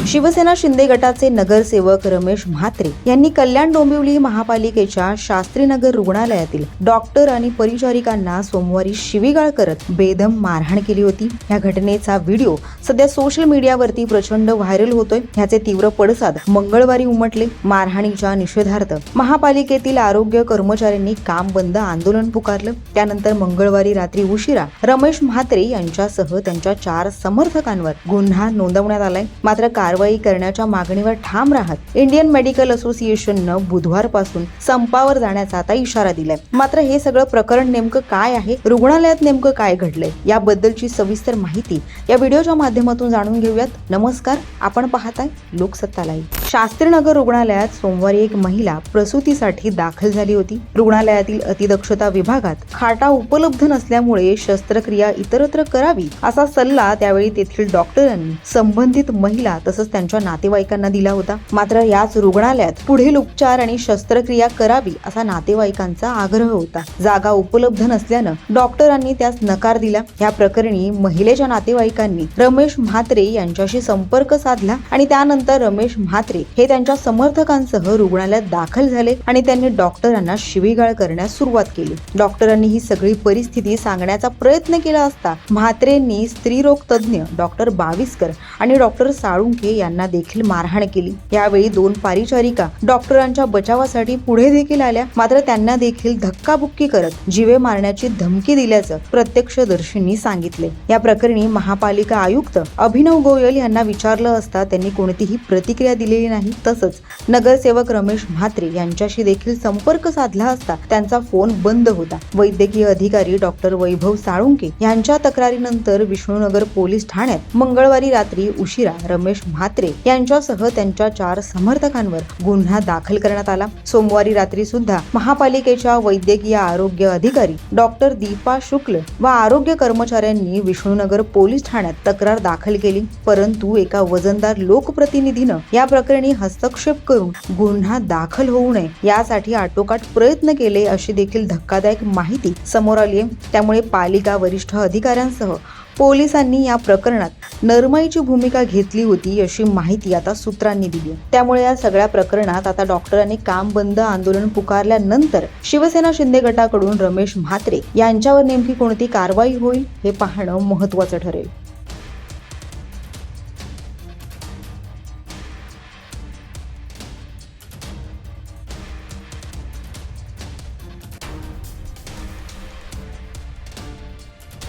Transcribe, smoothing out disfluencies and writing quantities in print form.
शिवसेना शिंदे गटाचे नगरसेवक रमेश म्हात्रे यांनी कल्याण डोंबिवली महापालिकेच्या शास्त्रीनगर रुग्णालयातील डॉक्टर आणि परिचारिकांना सोमवारी शिवीगाळ करत बेदम मारहाण केली होती। या घटनेचा व्हिडिओ सध्या सोशल मीडियावरती प्रचंड व्हायरल होतोय। ह्याचे तीव्र पडसाद मंगळवारी उमटले। मारहाणीच्या निषेधार्थ महापालिकेतील आरोग्य कर्मचाऱ्यांनी काम बंद आंदोलन पुकारलं। त्यानंतर मंगळवारी रात्री उशिरा रमेश म्हात्रे यांच्यासह त्यांच्या 4 समर्थकांवर गुन्हा नोंदवण्यात आलाय। मात्र कारवाई करण्याच्या मागणीवर ठाम राहत इंडियन मेडिकल असोसिएशननं बुधवारपासून संपावर जाण्याचा आता इशारा दिलाय। मात्र हे सगळं प्रकरण नेमकं काय आहे, रुग्णालयात नेमकं काय घडलंय, याबद्दलची सविस्तर माहिती या व्हिडिओच्या माध्यमातून जाणून घेऊयात। नमस्कार, आपण पाहताय लोकसत्ता लाईव्ह। शास्त्रीनगर रुग्णालयात सोमवारी एक महिला प्रसूतीसाठी दाखल झाली होती। रुग्णालयातील अतिदक्षता विभागात खाटा उपलब्ध नसल्यामुळे शस्त्रक्रिया इतरत्र करावी असा सल्ला त्यावेळी तेथील डॉक्टरांनी संबंधित महिला तसंच त्यांच्या नातेवाईकांना दिला होता। मात्र याच रुग्णालयात पुढील उपचार आणि शस्त्रक्रिया करावी असा नातेवाईकांचा आग्रह होता। जागा उपलब्ध नसल्यानं डॉक्टरांनी त्यास नकार दिला। या प्रकरणी महिलेच्या नातेवाईकांनी रमेश म्हात्रे यांच्याशी संपर्क साधला आणि त्यानंतर रमेश म्हात्रे हे त्यांच्या समर्थकांसह रुग्णालयात दाखल झाले आणि त्यांनी डॉक्टरांना शिवीगाळ करण्यास सुरुवात केली। डॉक्टरांनी ही सगळी परिस्थिती सांगण्याचा प्रयत्न केला असता म्हात्रेंनी स्त्रीरोग तज्ञ डॉक्टर बाविस्कर आणि डॉक्टर साळुंखे यांना देखील मारहाण केली। यावेळी 2 परिचारिका डॉक्टरांच्या बचावासाठी पुढे देखील आल्या। मात्र त्यांना देखील धक्काबुक्की करत जीवे मारण्याची धमकी दिल्याचं प्रत्यक्षदर्शींनी सांगितले। या प्रकरणी महापालिका आयुक्त अभिनव गोयल यांना विचारलं असता त्यांनी कोणतीही प्रतिक्रिया दिलेली नाही। तसंच नगरसेवक रमेश म्हात्रे यांच्याशी देखील संपर्क साधला असता त्यांचा फोन बंद होता। वैद्यकीय अधिकारी डॉक्टर वैभव साळुंखे यांच्या तक्रारीनंतर विष्णुनगर पोलीस ठाण्यात मंगळवारी रात्री उशिरा रमेश म्हात्रे यांच्यासह त्यांच्या 4 समर्थकांवर गुन्हा दाखल करण्यात आला। सोमवारी रात्री सुद्धा महापालिकेच्या वैद्यकीय आरोग्य अधिकारी डॉक्टर दीपा शुक्ल व आरोग्य कर्मचाऱ्यांनी विष्णुनगर पोलीस ठाण्यात तक्रार दाखल केली। परंतु एका वजनदार लोकप्रतिनिधीनं या प्रकरणी हस्तक्षेप करून गुन्हा दाखल होऊ नये यासाठी आटोकाट प्रयत्न केले अशी देखील धक्कादायक माहिती समोर आली आहे। त्यामुळे पालिका वरिष्ठ अधिकाऱ्यांसह पोलिसांनी या प्रकरणात नरमाईची भूमिका घेतली होती अशी माहिती आता सूत्रांनी दिली। त्यामुळे या सगळ्या प्रकरणात आता डॉक्टरांनी काम बंद आंदोलन पुकारल्यानंतर शिवसेना शिंदे गटाकडून रमेश म्हात्रे यांच्यावर नेमकी कोणती कारवाई होईल हे पाहणं महत्त्वाचं ठरेल।